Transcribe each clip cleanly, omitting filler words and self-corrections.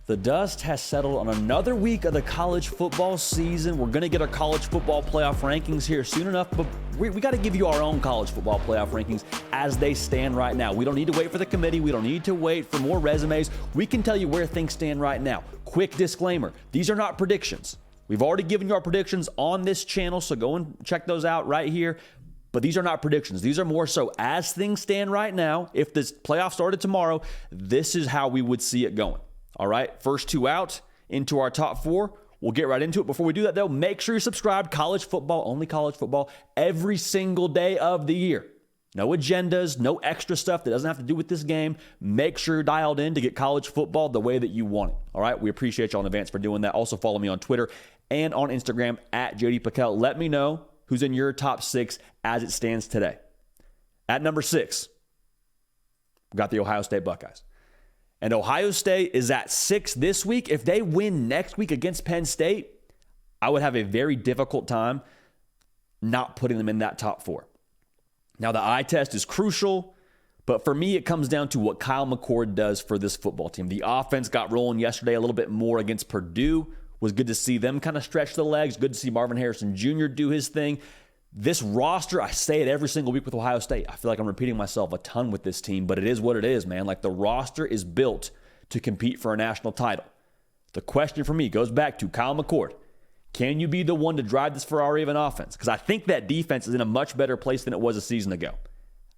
The dust has settled on another week of the college football season. We're going to get our college football playoff rankings here soon enough, but we got to give you our own college football playoff rankings as they stand right now. We don't need to wait for the committee. We don't need to wait for more resumes. We can tell you where things stand right now. Quick disclaimer, these are not predictions. We've already given you our predictions on this channel, so go and check those out right here. But these are not predictions. These are more so as things stand right now. If this playoff started tomorrow, this is how we would see it going. All right, first two out into our top four. We'll get right into it. Before we do that, though, make sure you're subscribed. College football, only college football, every single day of the year. No agendas, no extra stuff that doesn't have to do with this game. Make sure you're dialed in to get college football the way that you want it. All right, we appreciate you all in advance for doing that. Also, follow me on Twitter and on Instagram at JD Paquel. Let me know who's in your top six as it stands today. At number 6, we've got the Ohio State Buckeyes. And Ohio State is at 6 this week. If they win next week against Penn State, I would have a very difficult time not putting them in that top 4. Now, the eye test is crucial, but for me, it comes down to what Kyle McCord does for this football team. The offense got rolling yesterday a little bit more against Purdue. Was good to see them kind of stretch the legs. Good to see Marvin Harrison Jr. do his thing. This roster, I say it every single week with Ohio State. I feel like I'm repeating myself a ton with this team, but it is what it is, man. Like, the roster is built to compete for a national title. The question for me goes back to Kyle McCord. Can you be the one to drive this Ferrari of an offense? Because I think that defense is in a much better place than it was a season ago.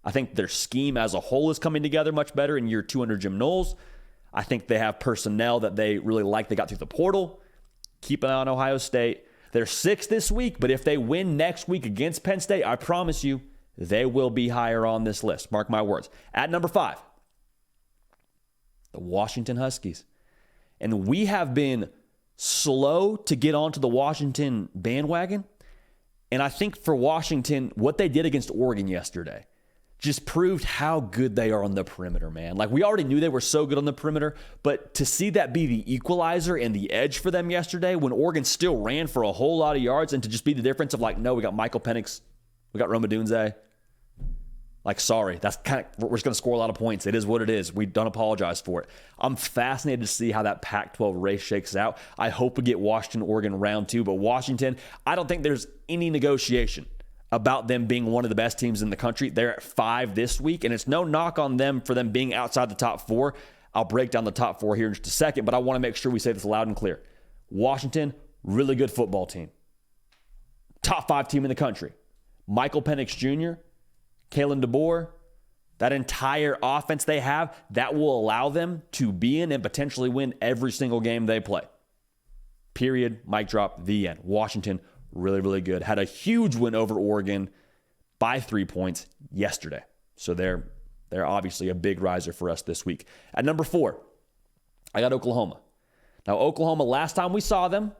I think their scheme as a whole is coming together much better in year 2 under Jim Knowles. I think they have personnel that they really like. They got through the portal. Keep an eye on Ohio State. They're 6 this week, but if they win next week against Penn State, I promise you, they will be higher on this list. Mark my words. At number 5, the Washington Huskies. And we have been slow to get onto the Washington bandwagon. And I think for Washington, what they did against Oregon yesterday just proved how good they are on the perimeter, man. Like, we already knew they were so good on the perimeter, but to see that be the equalizer and the edge for them yesterday when Oregon still ran for a whole lot of yards, and to just be the difference of, like, no, we got Michael Penix, we got Roma Dunze. Like, sorry, that's kind of, we're just going to score a lot of points. It is what it is. We don't apologize for it. I'm fascinated to see how that Pac-12 race shakes out. I hope we get Washington, Oregon round 2, but Washington, I don't think there's any negotiation about them being one of the best teams in the country. They're at 5 this week, and it's no knock on them for them being outside the top 4. I'll break down the top 4 here in just a second, but I want to make sure we say this loud and clear. Washington, really good football team. Top 5 team in the country. Michael Penix Jr., Kalen DeBoer, that entire offense they have, that will allow them to be in and potentially win every single game they play. Period. Mic drop. The end. Washington, really, really good. Had a huge win over Oregon by 3 points yesterday. So they're obviously a big riser for us this week. At number 4, I got Oklahoma. Now, Oklahoma, last time we saw them,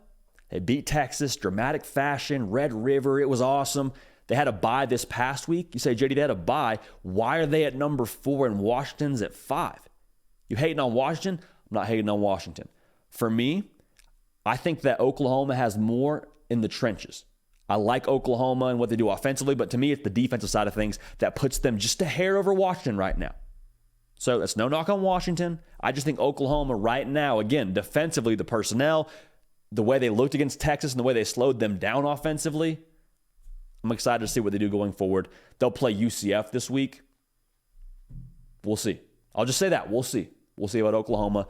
they beat Texas, dramatic fashion, Red River. It was awesome. They had a bye this past week. You say, JD, they had a bye. Why are they at number 4 and Washington's at 5? You hating on Washington? I'm not hating on Washington. For me, I think that Oklahoma has more in the trenches. I like Oklahoma and what they do offensively, but to me, it's the defensive side of things that puts them just a hair over Washington right now. So that's no knock on Washington. I just think Oklahoma right now, again, defensively, the personnel, the way they looked against Texas and the way they slowed them down offensively, I'm excited to see what they do going forward. They'll play UCF this week. We'll see. I'll just say that. We'll see. We'll see about Oklahoma.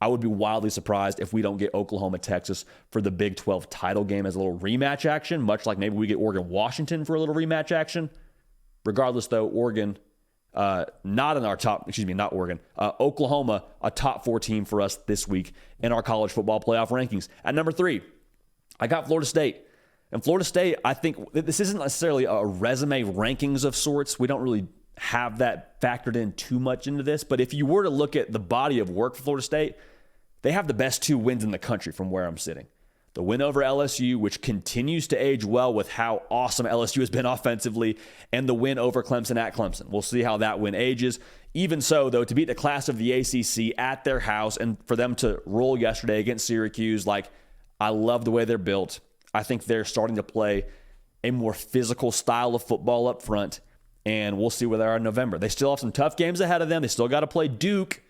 I would be wildly surprised if we don't get Oklahoma-Texas for the Big 12 title game as a little rematch action, much like maybe we get Oregon-Washington for a little rematch action. Regardless, though, Oregon, not Oregon, Oklahoma, a top 4 team for us this week in our college football playoff rankings. At number 3, I got Florida State. And Florida State, I think this isn't necessarily a resume rankings of sorts. We don't really have that factored in too much into this. But if you were to look at the body of work for Florida State, they have the best 2 wins in the country from where I'm sitting. The win over LSU, which continues to age well with how awesome LSU has been offensively, and the win over Clemson at Clemson. We'll see how that win ages. Even so, though, to beat the class of the ACC at their house and for them to roll yesterday against Syracuse, like, I love the way they're built. I think they're starting to play a more physical style of football up front, and we'll see where they are in November. They still have some tough games ahead of them. They still got to play Duke.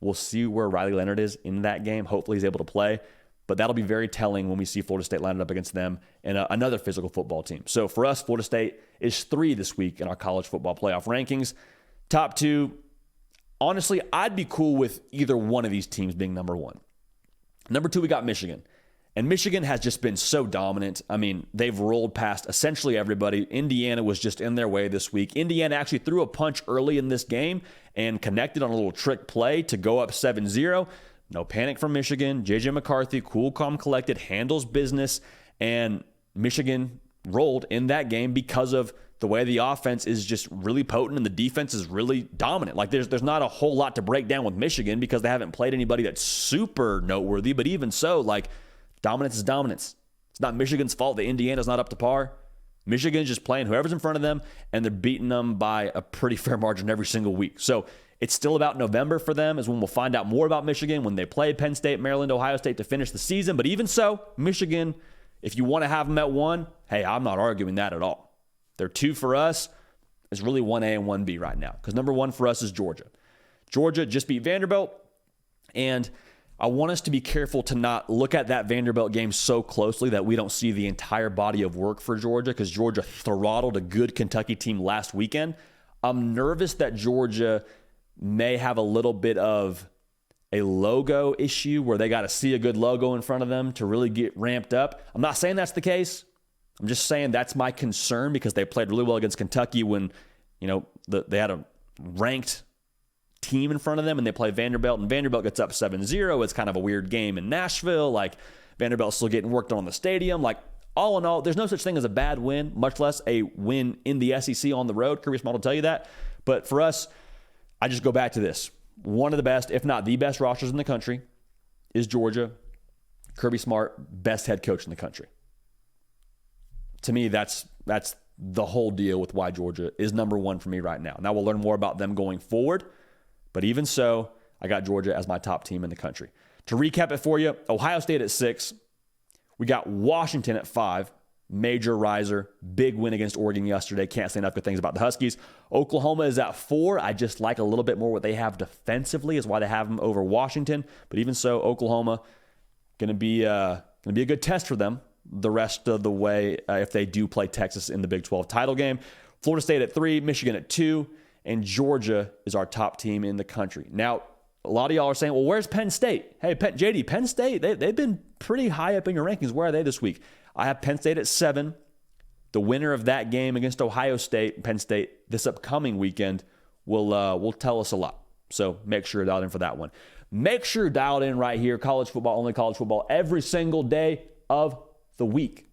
We'll see where Riley Leonard is in that game. Hopefully he's able to play. But that'll be very telling when we see Florida State lined up against them and another physical football team. So for us, Florida State is 3 this week in our college football playoff rankings. Top 2, honestly, I'd be cool with either one of these teams being number 1. Number 2, we got Michigan. And Michigan has just been so dominant. I mean, they've rolled past essentially everybody. Indiana was just in their way this week. Indiana actually threw a punch early in this game and connected on a little trick play to go up 7-0. No panic from Michigan. J.J. McCarthy, cool, calm, collected, handles business. And Michigan rolled in that game because of the way the offense is just really potent and the defense is really dominant. Like there's not a whole lot to break down with Michigan because they haven't played anybody that's super noteworthy. But even so, like, dominance is dominance. It's not Michigan's fault that Indiana's not up to par. Michigan's just playing whoever's in front of them, and they're beating them by a pretty fair margin every single week. So it's still about November for them is when we'll find out more about Michigan when they play Penn State, Maryland, Ohio State to finish the season. But even so, Michigan, if you want to have them at 1, hey, I'm not arguing that at all. They're 2 for us. It's really 1A and 1B right now because number 1 for us is Georgia. Georgia just beat Vanderbilt, and I want us to be careful to not look at that Vanderbilt game so closely that we don't see the entire body of work for Georgia because Georgia throttled a good Kentucky team last weekend. I'm nervous that Georgia may have a little bit of a logo issue where they got to see a good logo in front of them to really get ramped up. I'm not saying that's the case. I'm just saying that's my concern because they played really well against Kentucky when, they had a ranked team in front of them and they play Vanderbilt and Vanderbilt gets up 7-0. It's kind of a weird game in Nashville. Like Vanderbilt's still getting worked on in the stadium. Like all in all, there's no such thing as a bad win, much less a win in the SEC on the road. Kirby Smart will tell you that. But for us, I just go back to this. One of the best, if not the best rosters in the country is Georgia. Kirby Smart, best head coach in the country. To me, that's the whole deal with why Georgia is number 1 for me right now. Now we'll learn more about them going forward. But even so, I got Georgia as my top team in the country. To recap it for you, Ohio State at 6. We got Washington at 5. Major riser. Big win against Oregon yesterday. Can't say enough good things about the Huskies. Oklahoma is at 4. I just like a little bit more what they have defensively is why they have them over Washington. But even so, Oklahoma going to be a good test for them the rest of the way if they do play Texas in the Big 12 title game. Florida State at 3. Michigan at 2. And Georgia is our top team in the country. Now, a lot of y'all are saying, well, where's Penn State? Hey, JD, Penn State, they've been pretty high up in your rankings. Where are they this week? I have Penn State at 7. The winner of that game against Ohio State, Penn State, this upcoming weekend will tell us a lot. So make sure you're dialed in for that one. Make sure you're dialed in right here. College football, only college football, every single day of the week.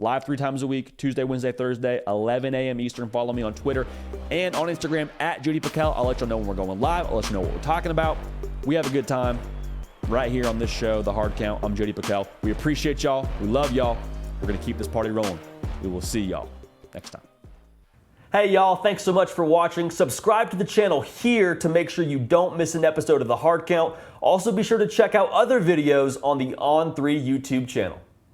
Live 3 times a week, Tuesday, Wednesday, Thursday, 11 a.m. Eastern. Follow me on Twitter and on Instagram at Judy Pickell. I'll let you know when we're going live. I'll let you know what we're talking about. We have a good time right here on this show, The Hard Count. I'm Judy Pickell. We appreciate y'all. We love y'all. We're going to keep this party rolling. We will see y'all next time. Hey, y'all. Thanks so much for watching. Subscribe to the channel here to make sure you don't miss an episode of The Hard Count. Also, be sure to check out other videos on the On3 YouTube channel.